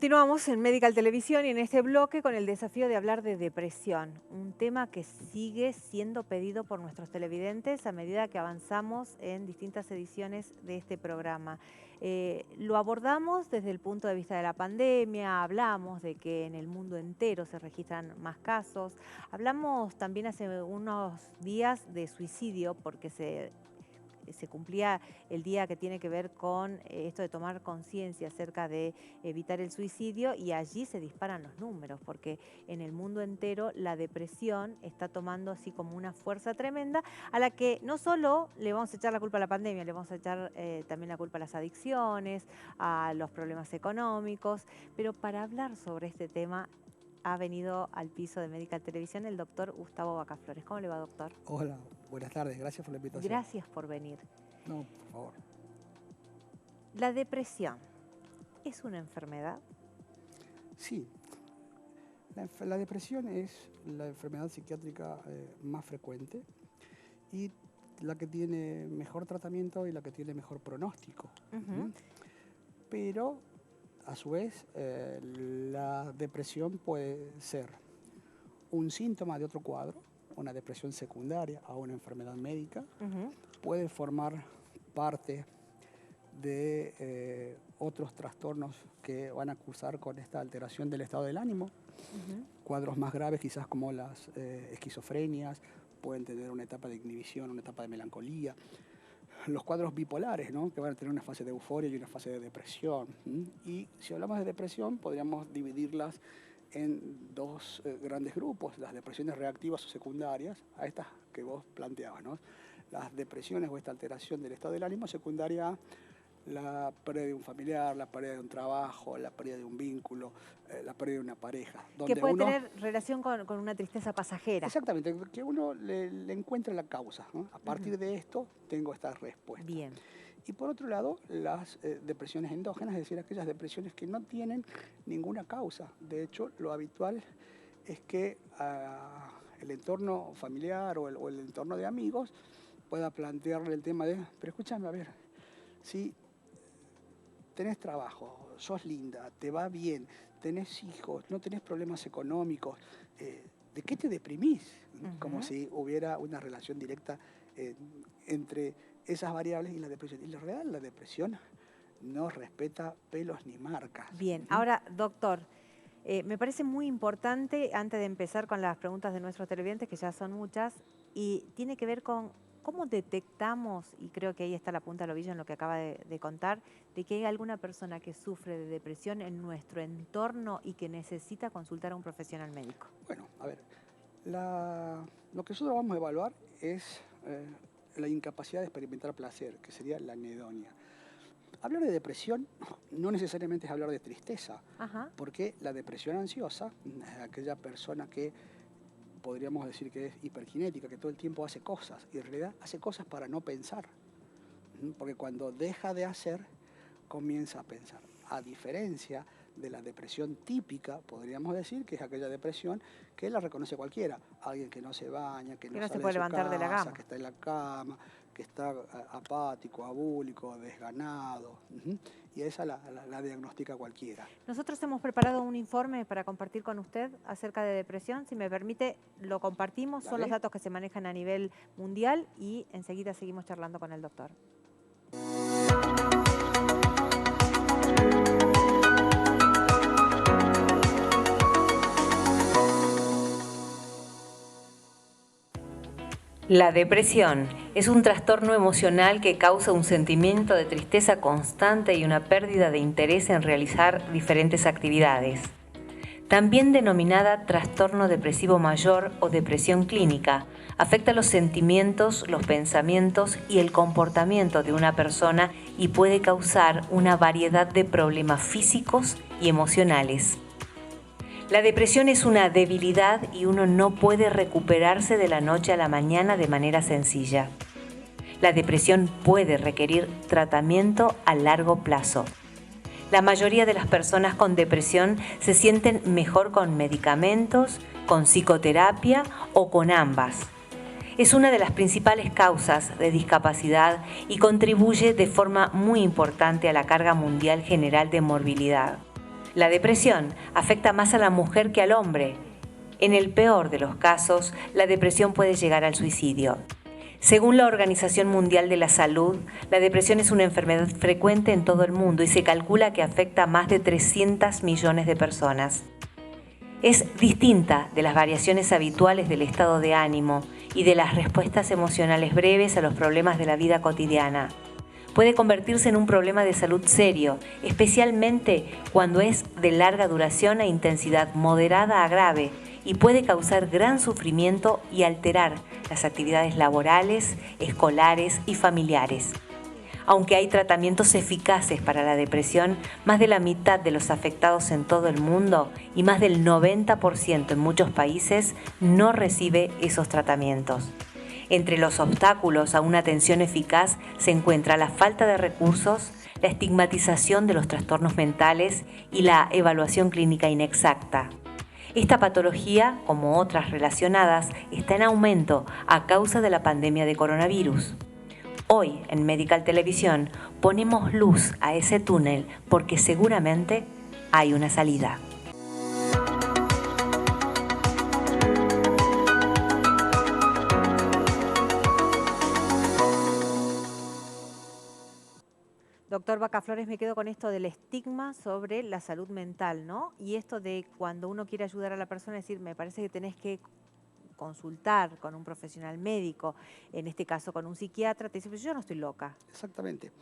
Continuamos en Medical Televisión y en este bloque con el desafío de hablar de depresión, un tema que sigue siendo pedido por nuestros televidentes a medida que avanzamos en distintas ediciones de este programa. Lo abordamos desde el punto de vista de la pandemia, hablamos de que en el mundo entero se registran más casos, hablamos también hace unos días de suicidio porque se cumplía el día que tiene que ver con esto de tomar conciencia acerca de evitar el suicidio, y allí se disparan los números, porque en el mundo entero la depresión está tomando así como una fuerza tremenda, a la que no solo le vamos a echar la culpa a la pandemia, le vamos a echar también la culpa a las adicciones, a los problemas económicos, pero para hablar sobre este tema ha venido al piso de Medical Televisión el doctor Gustavo Bacaflores. ¿Cómo le va, doctor? Hola, buenas tardes, gracias por la invitación. Gracias por venir. No, por favor. ¿La depresión es una enfermedad? Sí, la depresión es la enfermedad psiquiátrica más frecuente y la que tiene mejor tratamiento y la que tiene mejor pronóstico. Pero, a su vez, la depresión puede ser un síntoma de otro cuadro, una depresión secundaria a una enfermedad médica, puede formar parte de otros trastornos que van a cursar con esta alteración del estado del ánimo. Cuadros más graves, quizás como las esquizofrenias, pueden tener una etapa de inhibición, una etapa de melancolía. Los cuadros bipolares, ¿no?, que van a tener una fase de euforia y una fase de depresión. Y si hablamos de depresión, podríamos dividirlas en dos grandes grupos: las depresiones reactivas o secundarias, a estas que vos planteabas, ¿no? Las depresiones o esta alteración del estado del ánimo secundaria a la pérdida de un familiar, la pérdida de un trabajo, la pérdida de un vínculo, la pérdida de una pareja. Que puede tener relación con una tristeza pasajera. Exactamente, que uno le encuentre la causa, ¿no? A partir de esto tengo esta respuesta. Bien. Y por otro lado, las depresiones endógenas, es decir, aquellas depresiones que no tienen ninguna causa. De hecho, lo habitual es que el entorno familiar o el entorno de amigos pueda plantearle el tema de: pero escúchame, a ver, si tenés trabajo, sos linda, te va bien, tenés hijos, no tenés problemas económicos, ¿de qué te deprimís? Como si hubiera una relación directa entre esas variables y la depresión. Y la realidad, la depresión no respeta pelos ni marcas. Bien, ahora, doctor, me parece muy importante, antes de empezar con las preguntas de nuestros televidentes, que ya son muchas, y tiene que ver con cómo detectamos, y creo que ahí está la punta del ovillo en lo que acaba de contar, de que hay alguna persona que sufre de depresión en nuestro entorno y que necesita consultar a un profesional médico. Bueno, a ver, lo que nosotros vamos a evaluar es la incapacidad de experimentar placer, que sería la anedonia. Hablar de depresión no necesariamente es hablar de tristeza, porque la depresión ansiosa, aquella persona que podríamos decir que es hiperkinética, que todo el tiempo hace cosas, y en realidad hace cosas para no pensar, porque cuando deja de hacer, comienza a pensar. A diferencia de la depresión típica, podríamos decir que es aquella depresión que la reconoce cualquiera: alguien que no se baña, que no se puede levantar de la cama, que está en la cama, que está apático, abúlico, desganado, y esa la diagnostica cualquiera. Nosotros hemos preparado un informe para compartir con usted acerca de depresión. Si me permite, lo compartimos. Son los datos que se manejan a nivel mundial y enseguida seguimos charlando con el doctor. La depresión es un trastorno emocional que causa un sentimiento de tristeza constante y una pérdida de interés en realizar diferentes actividades. También denominada trastorno depresivo mayor o depresión clínica, afecta los sentimientos, los pensamientos y el comportamiento de una persona y puede causar una variedad de problemas físicos y emocionales. La depresión es una debilidad y uno no puede recuperarse de la noche a la mañana de manera sencilla. La depresión puede requerir tratamiento a largo plazo. La mayoría de las personas con depresión se sienten mejor con medicamentos, con psicoterapia o con ambas. Es una de las principales causas de discapacidad y contribuye de forma muy importante a la carga mundial general de morbilidad. La depresión afecta más a la mujer que al hombre. En el peor de los casos, la depresión puede llegar al suicidio. Según la Organización Mundial de la Salud, la depresión es una enfermedad frecuente en todo el mundo y se calcula que afecta a más de 300 millones de personas. Es distinta de las variaciones habituales del estado de ánimo y de las respuestas emocionales breves a los problemas de la vida cotidiana. Puede convertirse en un problema de salud serio, especialmente cuando es de larga duración e intensidad moderada a grave, y puede causar gran sufrimiento y alterar las actividades laborales, escolares y familiares. Aunque hay tratamientos eficaces para la depresión, más de la mitad de los afectados en todo el mundo y más del 90% en muchos países no recibe esos tratamientos. Entre los obstáculos a una atención eficaz se encuentra la falta de recursos, la estigmatización de los trastornos mentales y la evaluación clínica inexacta. Esta patología, como otras relacionadas, está en aumento a causa de la pandemia de coronavirus. Hoy, en Medical Televisión, ponemos luz a ese túnel porque seguramente hay una salida. Doctor Bacaflores, me quedo con esto del estigma sobre la salud mental, ¿no? Y esto de cuando uno quiere ayudar a la persona, decir, me parece que tenés que consultar con un profesional médico, en este caso con un psiquiatra, te dice, pues yo no estoy loca. Exactamente.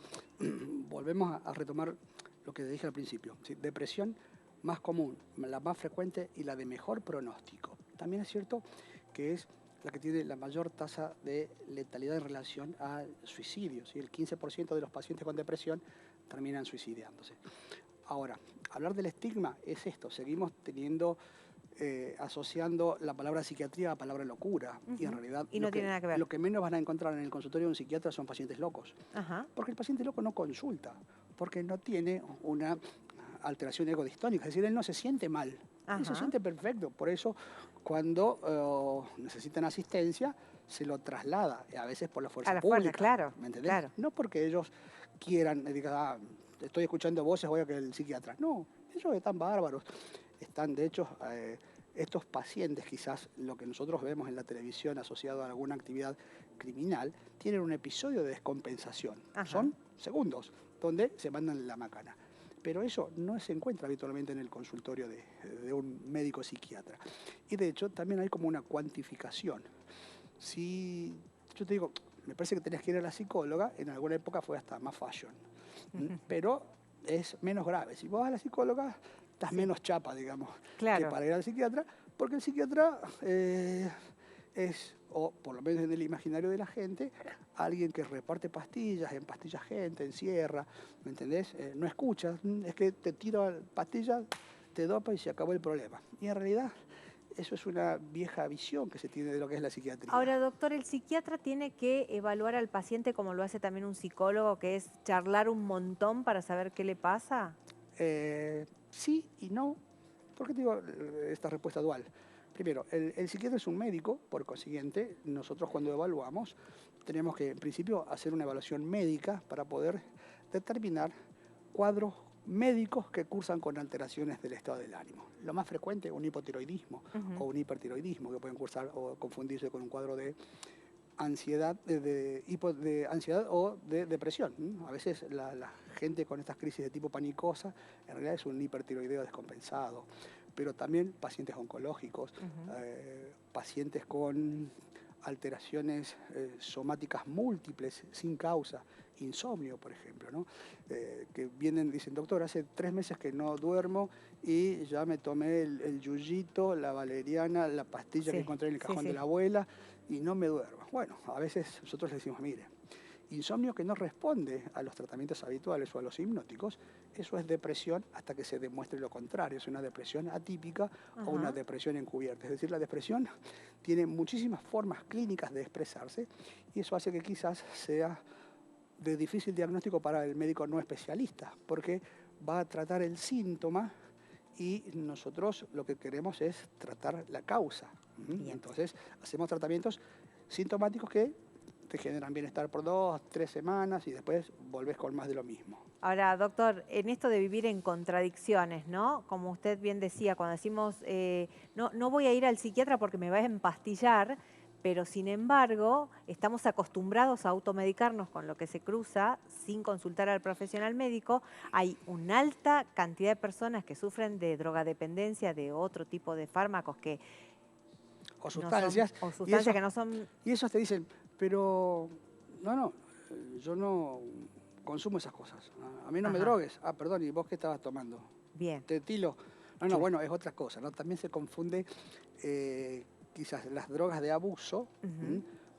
Volvemos a retomar lo que dije al principio. ¿Sí? Depresión más común, la más frecuente y la de mejor pronóstico. También es cierto que es la que tiene la mayor tasa de letalidad en relación al suicidio. ¿Sí? El 15% de los pacientes con depresión terminan suicidándose. Ahora, hablar del estigma es esto. Seguimos teniendo, asociando la palabra psiquiatría a la palabra locura. Y en realidad y no tiene nada que ver. Lo que menos van a encontrar en el consultorio de un psiquiatra son pacientes locos. Porque el paciente loco no consulta, porque no tiene una alteración egodistónica, es decir, él no se siente mal, él se siente perfecto. Por eso, cuando necesitan asistencia, se lo traslada, a veces por la fuerza pública. Claro, ¿Me entendés? Claro. No porque ellos quieran, digan, estoy escuchando voces, voy a que el psiquiatra. No, ellos están bárbaros. Están, de hecho, estos pacientes, quizás lo que nosotros vemos en la televisión asociado a alguna actividad criminal, tienen un episodio de descompensación. Son segundos donde se mandan la macana. Pero eso no se encuentra habitualmente en el consultorio de un médico psiquiatra. Y de hecho también hay como una cuantificación. Si yo te digo, me parece que tenés que ir a la psicóloga, en alguna época fue hasta más fashion. Pero es menos grave. Si vos vas a la psicóloga, estás menos chapa, digamos, que para ir al psiquiatra, porque el psiquiatra es, o por lo menos en el imaginario de la gente, alguien que reparte pastillas, empastilla gente, encierra, ¿me entendés? No escuchas, es que te tiro pastillas, te dopa y se acabó el problema. Y en realidad eso es una vieja visión que se tiene de lo que es la psiquiatría. Ahora, doctor, ¿el psiquiatra tiene que evaluar al paciente como lo hace también un psicólogo, que es charlar un montón para saber qué le pasa? Sí y no. ¿Por qué te digo esta respuesta dual? Primero, el psiquiatra es un médico, por consiguiente, nosotros cuando evaluamos tenemos que, en principio, hacer una evaluación médica para poder determinar cuadros médicos que cursan con alteraciones del estado del ánimo. Lo más frecuente, un hipotiroidismo o un hipertiroidismo, que pueden cursar o confundirse con un cuadro de ansiedad, de ansiedad o de depresión. A veces la gente con estas crisis de tipo panicosa en realidad es un hipertiroideo descompensado, pero también pacientes oncológicos, pacientes con alteraciones somáticas múltiples sin causa, insomnio, por ejemplo, ¿no? Que vienen, dicen, doctor, hace 3 meses que no duermo y ya me tomé el yuyito, la valeriana, la pastilla que encontré en el cajón de la abuela y no me duermo. Bueno, a veces nosotros le decimos, mire, insomnio que no responde a los tratamientos habituales o a los hipnóticos, eso es depresión hasta que se demuestre lo contrario. Es una depresión atípica o una depresión encubierta. Es decir, la depresión tiene muchísimas formas clínicas de expresarse y eso hace que quizás sea de difícil diagnóstico para el médico no especialista, porque va a tratar el síntoma y nosotros lo que queremos es tratar la causa. Entonces, hacemos tratamientos sintomáticos que te generan bienestar por 2, 3 semanas y después volvés con más de lo mismo. Ahora, doctor, en esto de vivir en contradicciones, ¿no? Como usted bien decía, cuando decimos, no voy a ir al psiquiatra porque me va a empastillar, pero sin embargo, estamos acostumbrados a automedicarnos con lo que se cruza sin consultar al profesional médico. Hay una alta cantidad de personas que sufren de drogadependencia, de otro tipo de fármacos que O sustancias. o sustancias que no son... Y esos te dicen, pero no, yo no consumo esas cosas. A mí no me Ajá. drogues. Ah, perdón, ¿y vos qué estabas tomando? Bien. Tetilo. No, Claro. bueno, es otra cosa, ¿no? También se confunde quizás las drogas de abuso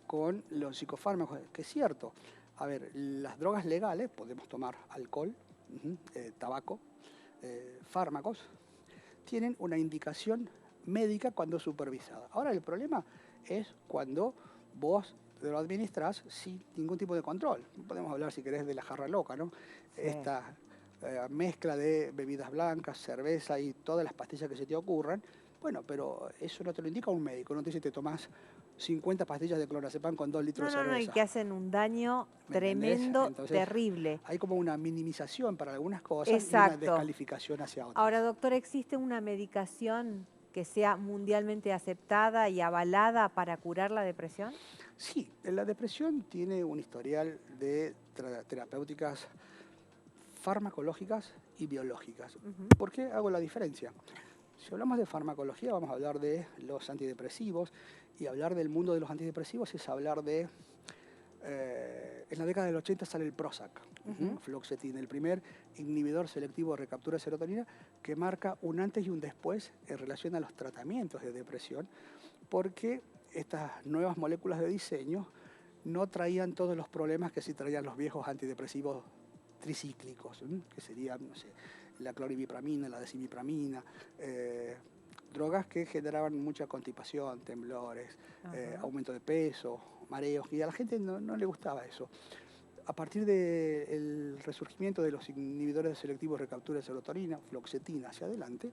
con los psicofármacos, que es cierto. A ver, las drogas legales, podemos tomar alcohol, tabaco, fármacos, tienen una indicación médica cuando supervisada. Ahora el problema es cuando vos te lo administrás sin ningún tipo de control. Podemos hablar, si querés, de la jarra loca, ¿no? Sí. Esta mezcla de bebidas blancas, cerveza y todas las pastillas que se te ocurran. Bueno, pero eso no te lo indica un médico, no te dice te tomás 50 pastillas de clonazepam con 2 litros de cerveza. Y que hacen un daño tremendo, entonces, terrible. Hay como una minimización para algunas cosas. Exacto. Y una descalificación hacia otras. Ahora, doctor, ¿existe una medicación que sea mundialmente aceptada y avalada para curar la depresión? Sí, la depresión tiene un historial de terapéuticas farmacológicas y biológicas. ¿Por qué hago la diferencia? Si hablamos de farmacología, vamos a hablar de los antidepresivos, y hablar del mundo de los antidepresivos es hablar de... en la década del 80 sale el Prozac, fluoxetina, el primer inhibidor selectivo de recaptura de serotonina que marca un antes y un después en relación a los tratamientos de depresión, porque estas nuevas moléculas de diseño no traían todos los problemas que sí traían los viejos antidepresivos tricíclicos, que serían, no sé, la cloribipramina, la decimipramina, drogas que generaban mucha constipación, temblores, aumento de peso, mareos, y a la gente no le gustaba eso. A partir del resurgimiento de los inhibidores selectivos de recaptura de serotonina, fluoxetina hacia adelante,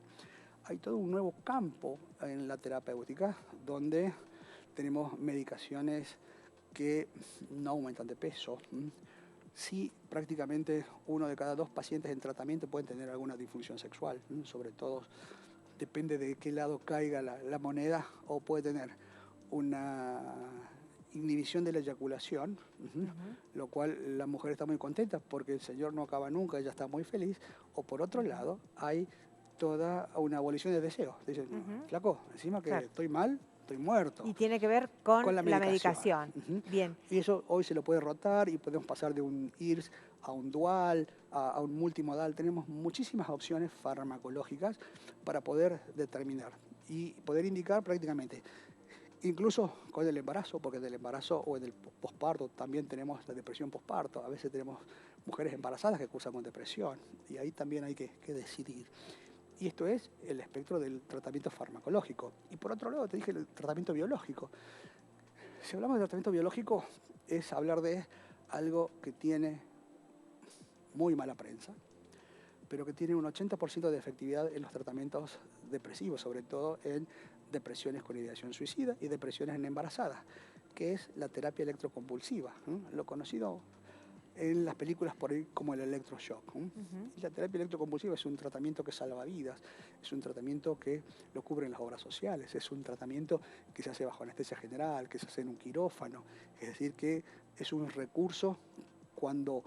hay todo un nuevo campo en la terapéutica donde tenemos medicaciones que no aumentan de peso. Sí, prácticamente 1 de cada 2 pacientes en tratamiento pueden tener alguna disfunción sexual, sobre todo depende de qué lado caiga la moneda, o puede tener una inhibición de la eyaculación, lo cual la mujer está muy contenta porque el señor no acaba nunca, ella está muy feliz, o por otro lado hay toda una abolición de deseos. Dicen, flaco, encima que estoy mal, estoy muerto. Y tiene que ver con la medicación. Bien. Y eso hoy se lo puede rotar y podemos pasar de un IRS a un dual, a un multimodal. Tenemos muchísimas opciones farmacológicas para poder determinar y poder indicar prácticamente, incluso con el embarazo, porque del embarazo o en el posparto también tenemos la depresión posparto. A veces tenemos mujeres embarazadas que cursan con depresión y ahí también hay que decidir. Y esto es el espectro del tratamiento farmacológico. Y por otro lado te dije el tratamiento biológico. Si hablamos de tratamiento biológico es hablar de algo que tiene muy mala prensa, pero que tiene un 80% de efectividad en los tratamientos depresivos, sobre todo en depresiones con ideación suicida y depresiones en embarazadas, que es la terapia electroconvulsiva, lo conocido en las películas por ahí como el electroshock. Y la terapia electroconvulsiva es un tratamiento que salva vidas, es un tratamiento que lo cubren las obras sociales, es un tratamiento que se hace bajo anestesia general, que se hace en un quirófano, es decir, que es un recurso cuando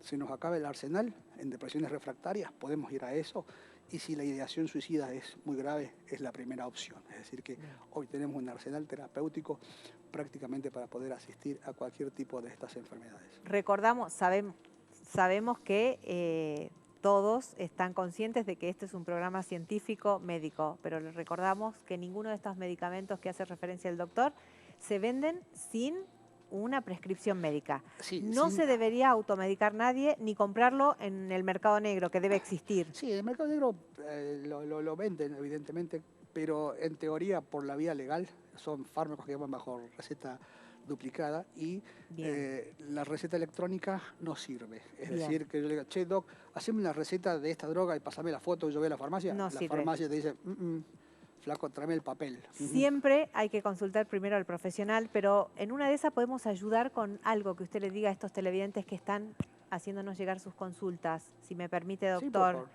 se nos acabe el arsenal en depresiones refractarias, podemos ir a eso, y si la ideación suicida es muy grave, es la primera opción. Es decir, que hoy tenemos un arsenal terapéutico prácticamente para poder asistir a cualquier tipo de estas enfermedades. Recordamos, sabemos que todos están conscientes de que este es un programa científico médico, pero les recordamos que ninguno de estos medicamentos que hace referencia el doctor se venden sin una prescripción médica. Sí, no se debería automedicar nadie ni comprarlo en el mercado negro, que debe existir. Sí, el mercado negro lo venden, evidentemente, pero en teoría, por la vía legal, son fármacos que van bajo receta duplicada y la receta electrónica no sirve. Es decir, que yo le diga, che, doc, haceme una receta de esta droga y pasame la foto y yo voy a la farmacia. No sirve. Farmacia te dice, flaco, tráeme el papel. Siempre hay que consultar primero al profesional, pero en una de esas podemos ayudar con algo que usted le diga a estos televidentes que están haciéndonos llegar sus consultas, si me permite, Sí, por doctor. favor.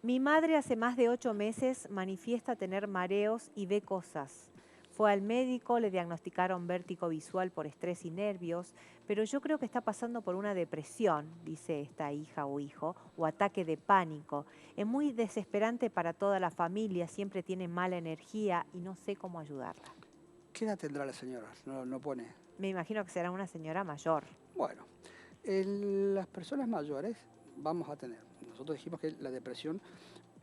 Mi madre hace más de 8 meses manifiesta tener mareos y ve cosas. Fue al médico, le diagnosticaron vértigo visual por estrés y nervios, pero yo creo que está pasando por una depresión, dice esta hija o hijo, o ataque de pánico. Es muy desesperante para toda la familia, siempre tiene mala energía y no sé cómo ayudarla. ¿Qué edad tendrá la señora? No pone. Me imagino que será una señora mayor. Bueno, en las personas mayores vamos a tener, nosotros dijimos que la depresión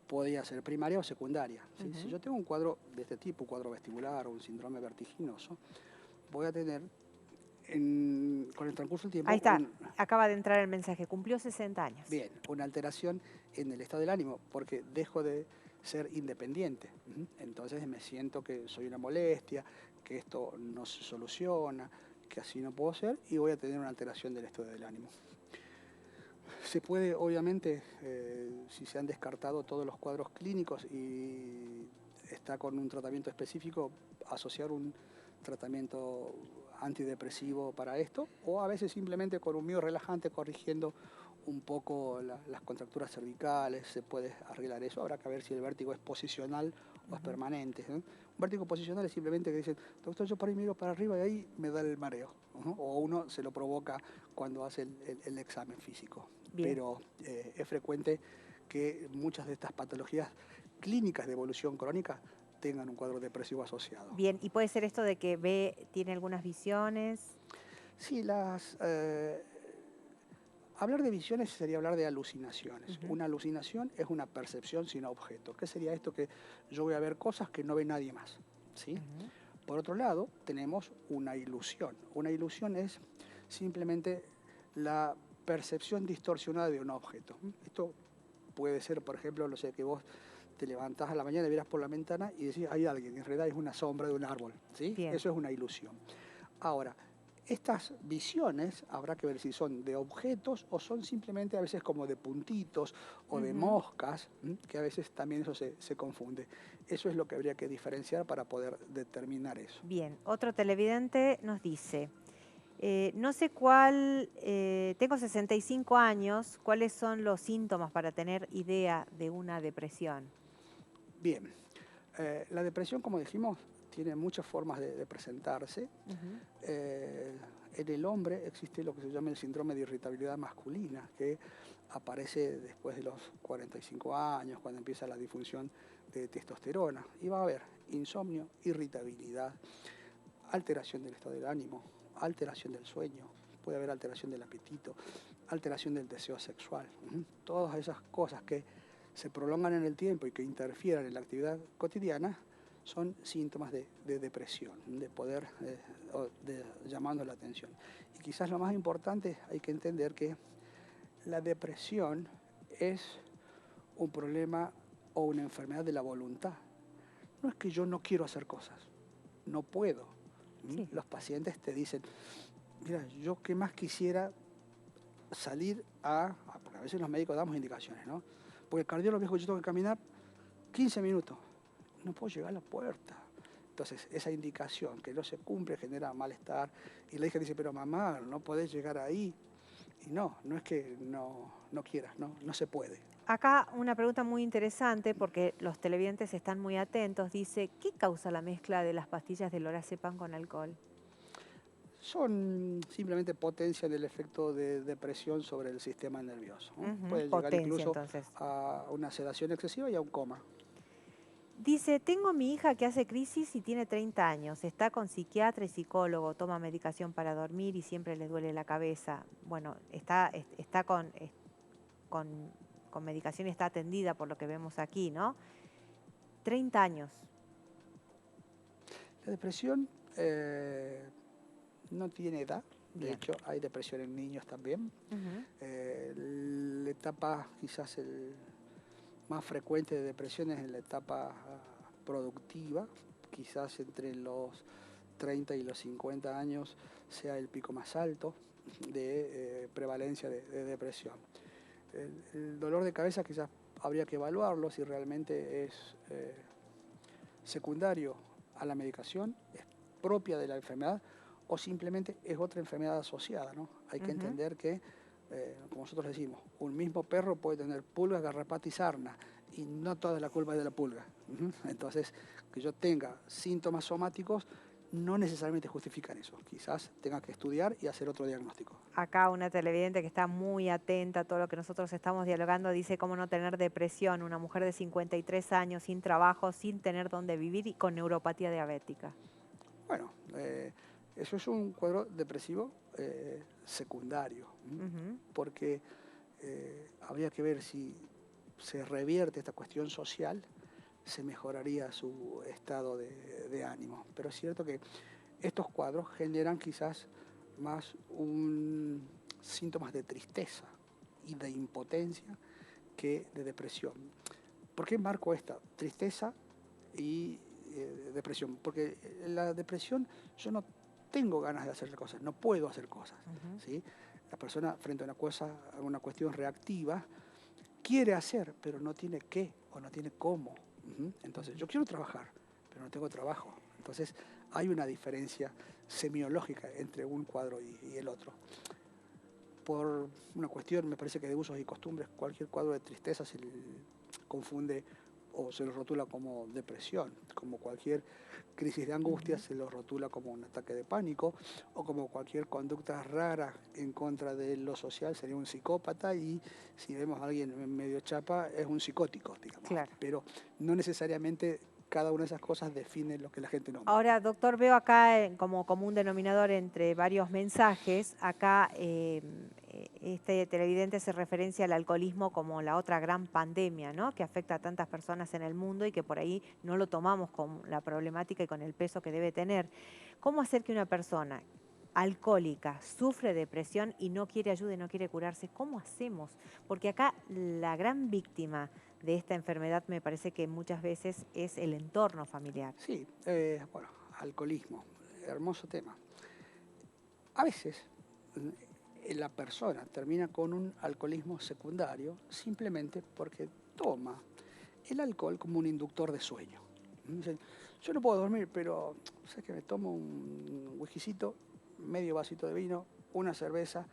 podía ser primaria o secundaria. ¿Sí? Si yo tengo un cuadro de este tipo, un cuadro vestibular o un síndrome vertiginoso, voy a tener con el transcurso del tiempo... Ahí está, acaba de entrar el mensaje, cumplió 60 años. Bien, una alteración en el estado del ánimo, porque dejo de ser independiente. Entonces me siento que soy una molestia, que esto no se soluciona, que así no puedo ser, y voy a tener una alteración del estado del ánimo. Se puede, obviamente, si se han descartado todos los cuadros clínicos y está con un tratamiento específico, asociar un tratamiento antidepresivo para esto, o a veces simplemente con un myorelajante corrigiendo un poco las contracturas cervicales, se puede arreglar eso. Habrá que ver si el vértigo es posicional o es permanente. Un vértigo posicional es simplemente que dicen, doctor, yo por ahí miro para arriba y ahí me da el mareo. O uno se lo provoca cuando hace el examen físico. Bien. Pero es frecuente que muchas de estas patologías clínicas de evolución crónica tengan un cuadro depresivo asociado. Bien, ¿y puede ser esto de que tiene algunas visiones? Sí, hablar de visiones sería hablar de alucinaciones. Una alucinación es una percepción sin objeto. ¿Qué sería esto? Que yo voy a ver cosas que no ve nadie más, ¿sí? Por otro lado, tenemos una ilusión. Una ilusión es simplemente la percepción distorsionada de un objeto. Esto puede ser, por ejemplo, no sé, que vos te levantás a la mañana y miras por la ventana y decís, hay alguien, en realidad es una sombra de un árbol, ¿sí? Eso es una ilusión. Ahora, estas visiones habrá que ver si son de objetos o son simplemente a veces como de puntitos o de moscas, que a veces también eso se confunde. Eso es lo que habría que diferenciar para poder determinar eso. Bien, otro televidente nos dice, no sé cuál, tengo 65 años, ¿cuáles son los síntomas para tener idea de una depresión? Bien, la depresión, como dijimos, tiene muchas formas de presentarse. En el hombre existe lo que se llama el síndrome de irritabilidad masculina, que aparece después de los 45 años, cuando empieza la disfunción de testosterona. Y va a haber insomnio, irritabilidad, alteración del estado del ánimo, alteración del sueño, puede haber alteración del apetito, alteración del deseo sexual. Todas esas cosas que se prolongan en el tiempo y que interfieren en la actividad cotidiana son síntomas de depresión, de poder, llamando la atención. Y quizás lo más importante, hay que entender que la depresión es un problema o una enfermedad de la voluntad. No es que yo no quiero hacer cosas, no puedo. Sí. Los pacientes te dicen, mira, yo qué más quisiera salir porque a veces los médicos damos indicaciones, ¿no? Porque el cardiólogo dijo que yo tengo que caminar 15 minutos. No puedo llegar a la puerta. Entonces, esa indicación que no se cumple genera malestar. Y la hija dice, pero mamá, no podés llegar ahí. Y no es que no quieras, no se puede. Acá una pregunta muy interesante, porque los televidentes están muy atentos. Dice, ¿qué causa la mezcla de las pastillas de lorazepam con alcohol? Son simplemente potencia del efecto de depresión sobre el sistema nervioso. Puede llegar incluso entonces a una sedación excesiva y a un coma. Dice, tengo mi hija que hace crisis y tiene 30 años, está con psiquiatra y psicólogo, toma medicación para dormir y siempre le duele la cabeza. Bueno, está con medicación y está atendida por lo que vemos aquí, ¿no? 30 años. La depresión no tiene edad. De hecho, hay depresión en niños también. La etapa quizás más frecuente de depresión es en la etapa productiva, quizás entre los 30 y los 50 años sea el pico más alto de prevalencia de depresión. El dolor de cabeza quizás habría que evaluarlo si realmente es secundario a la medicación, es propia de la enfermedad o simplemente es otra enfermedad asociada, ¿no? Hay que entender que como nosotros decimos, un mismo perro puede tener pulga, garrapata y sarna, y no toda la culpa es de la pulga. Entonces, que yo tenga síntomas somáticos no necesariamente justifican eso. Quizás tenga que estudiar y hacer otro diagnóstico. Acá una televidente que está muy atenta a todo lo que nosotros estamos dialogando dice cómo no tener depresión, una mujer de 53 años sin trabajo, sin tener dónde vivir y con neuropatía diabética. Bueno, eso es un cuadro depresivo secundario, porque habría que ver si se revierte esta cuestión social, se mejoraría su estado de ánimo. Pero es cierto que estos cuadros generan quizás más síntomas de tristeza y de impotencia que de depresión. ¿Por qué marco esta? Tristeza y depresión. Porque la depresión, yo no tengo ganas de hacer cosas, no puedo hacer cosas. ¿Sí? La persona frente a una cuestión reactiva quiere hacer, pero no tiene qué o no tiene cómo. Entonces, yo quiero trabajar, pero no tengo trabajo. Entonces, hay una diferencia semiológica entre un cuadro y el otro. Por una cuestión, me parece que de usos y costumbres, cualquier cuadro de tristeza se le confunde o se lo rotula como depresión, como cualquier crisis de angustia se lo rotula como un ataque de pánico, o como cualquier conducta rara en contra de lo social sería un psicópata, y si vemos a alguien medio chapa es un psicótico, digamos. Claro. Pero no necesariamente cada una de esas cosas define lo que la gente nombra. Ahora, doctor, veo acá como común denominador entre varios mensajes, acá este televidente se referencia al alcoholismo como la otra gran pandemia, ¿no?, que afecta a tantas personas en el mundo y que por ahí no lo tomamos con la problemática y con el peso que debe tener. ¿Cómo hacer que una persona alcohólica sufre depresión y no quiere ayuda y no quiere curarse? ¿Cómo hacemos? Porque acá la gran víctima de esta enfermedad me parece que muchas veces es el entorno familiar. Sí, bueno, alcoholismo, hermoso tema. A veces la persona termina con un alcoholismo secundario simplemente porque toma el alcohol como un inductor de sueño. Dicen, yo no puedo dormir, pero ¿sabes qué? Me tomo un whiskycito, medio vasito de vino, una cerveza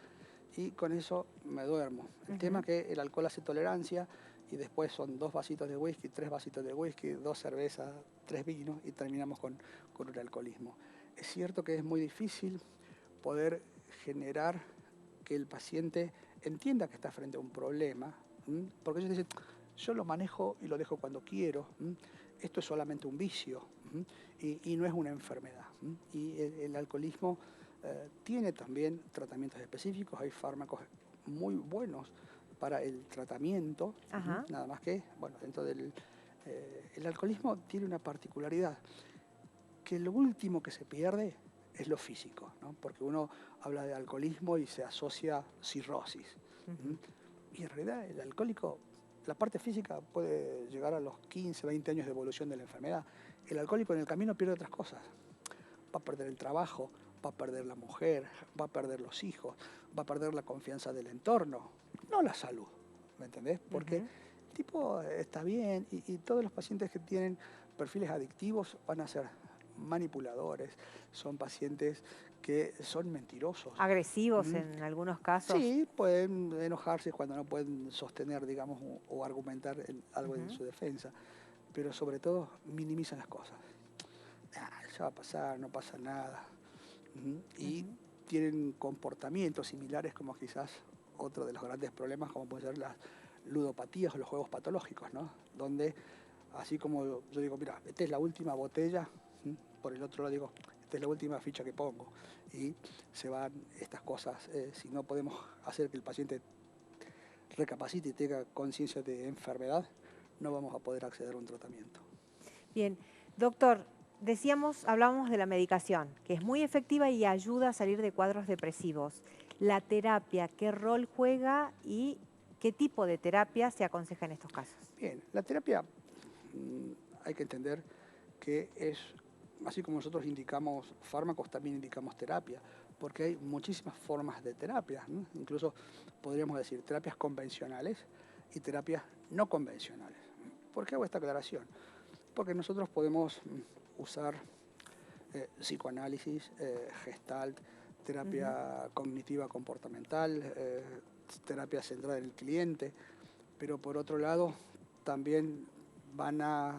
y con eso me duermo. El tema es que el alcohol hace tolerancia y después son 2 vasitos de whisky, 3 vasitos de whisky, 2 cervezas, 3 vinos y terminamos con un alcoholismo. Es cierto que es muy difícil poder generar que el paciente entienda que está frente a un problema, porque ellos dicen, yo lo manejo y lo dejo cuando quiero, esto es solamente un vicio y no es una enfermedad. Y el alcoholismo tiene también tratamientos específicos, hay fármacos muy buenos para el tratamiento, nada más que, bueno, dentro del... el alcoholismo tiene una particularidad, que lo último que se pierde es lo físico, ¿no? Porque uno habla de alcoholismo y se asocia cirrosis. Y en realidad el alcohólico, la parte física puede llegar a los 15, 20 años de evolución de la enfermedad. El alcohólico en el camino pierde otras cosas. Va a perder el trabajo, va a perder la mujer, va a perder los hijos, va a perder la confianza del entorno, no la salud, ¿me entendés? Porque el tipo está bien y todos los pacientes que tienen perfiles adictivos van a ser manipuladores, son pacientes que son mentirosos. Agresivos en algunos casos. Sí, pueden enojarse cuando no pueden sostener, digamos, o argumentar algo en su defensa, pero sobre todo minimizan las cosas. Ya va a pasar, no pasa nada. Y tienen comportamientos similares como quizás otro de los grandes problemas, como pueden ser las ludopatías o los juegos patológicos, ¿no? Donde, así como yo digo, mira, esta es la última botella, por el otro lado digo, esta es la última ficha que pongo. Y se van estas cosas, si no podemos hacer que el paciente recapacite y tenga conciencia de enfermedad, no vamos a poder acceder a un tratamiento. Bien, doctor, hablábamos de la medicación, que es muy efectiva y ayuda a salir de cuadros depresivos. La terapia, ¿qué rol juega y qué tipo de terapia se aconseja en estos casos? Bien, la terapia hay que entender que es, así como nosotros indicamos fármacos, también indicamos terapia, porque hay muchísimas formas de terapia, ¿no? Incluso podríamos decir terapias convencionales y terapias no convencionales. ¿Por qué hago esta aclaración? Porque nosotros podemos usar psicoanálisis, gestalt, terapia cognitiva comportamental, terapia centrada en el cliente, pero por otro lado también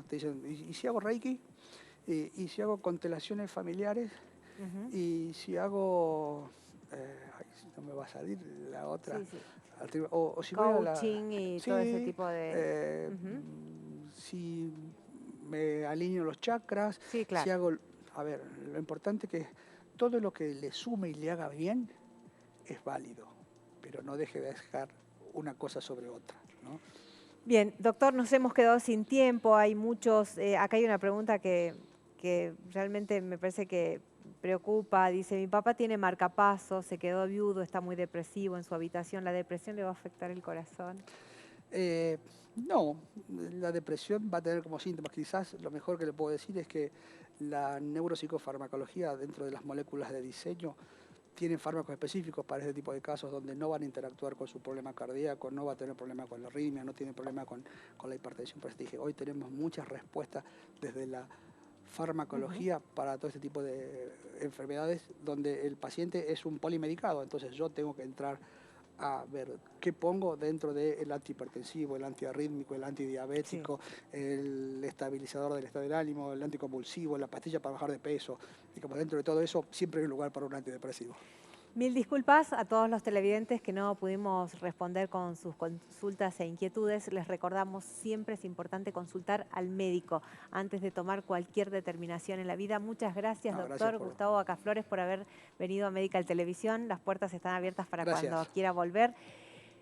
te dicen, ¿y si hago Reiki? ¿Y si hago constelaciones familiares? Y si hago, ay, no me va a salir la otra, Sí, sí. o si voy a Coaching y todo ese sí, tipo de... si me alineo los chakras, Sí, si claro. hago, a ver, lo importante es que todo lo que le sume y le haga bien es válido, pero no deje de dejar una cosa sobre otra, ¿no? Bien, doctor, nos hemos quedado sin tiempo, hay muchos, acá hay una pregunta que realmente me parece que preocupa, dice, mi papá tiene marcapasos, se quedó viudo, está muy depresivo en su habitación, ¿la depresión le va a afectar el corazón? No, la depresión va a tener como síntomas, quizás lo mejor que le puedo decir es que la neuropsicofarmacología dentro de las moléculas de diseño tienen fármacos específicos para este tipo de casos donde no van a interactuar con su problema cardíaco, no va a tener problema con la arritmia, no tiene problema con la hipertensión. Por eso dije, hoy tenemos muchas respuestas desde la farmacología para todo este tipo de enfermedades donde el paciente es un polimedicado, entonces yo tengo que entrar a ver qué pongo dentro del antihipertensivo, el antiarrítmico, el antidiabético, el estabilizador del estado del ánimo, el anticonvulsivo, la pastilla para bajar de peso. Y como dentro de todo eso siempre hay un lugar para un antidepresivo. Mil disculpas a todos los televidentes que no pudimos responder con sus consultas e inquietudes. Les recordamos, siempre es importante consultar al médico antes de tomar cualquier determinación en la vida. Muchas gracias, doctor Gustavo Bacaflores, por haber venido a Medical Televisión. Las puertas están abiertas para cuando quiera volver.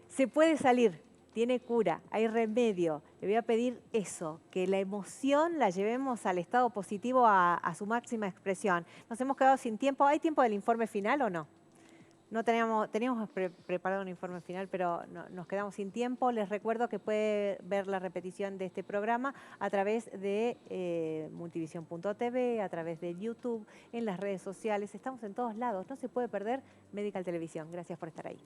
Se puede salir, tiene cura, hay remedio. Le voy a pedir eso, que la emoción la llevemos al estado positivo a su máxima expresión. Nos hemos quedado sin tiempo. ¿Hay tiempo del informe final o no? No teníamos preparado un informe final, pero nos quedamos sin tiempo. Les recuerdo que puede ver la repetición de este programa a través de multivision.tv, a través de YouTube, en las redes sociales. Estamos en todos lados. No se puede perder Medical Televisión. Gracias por estar ahí.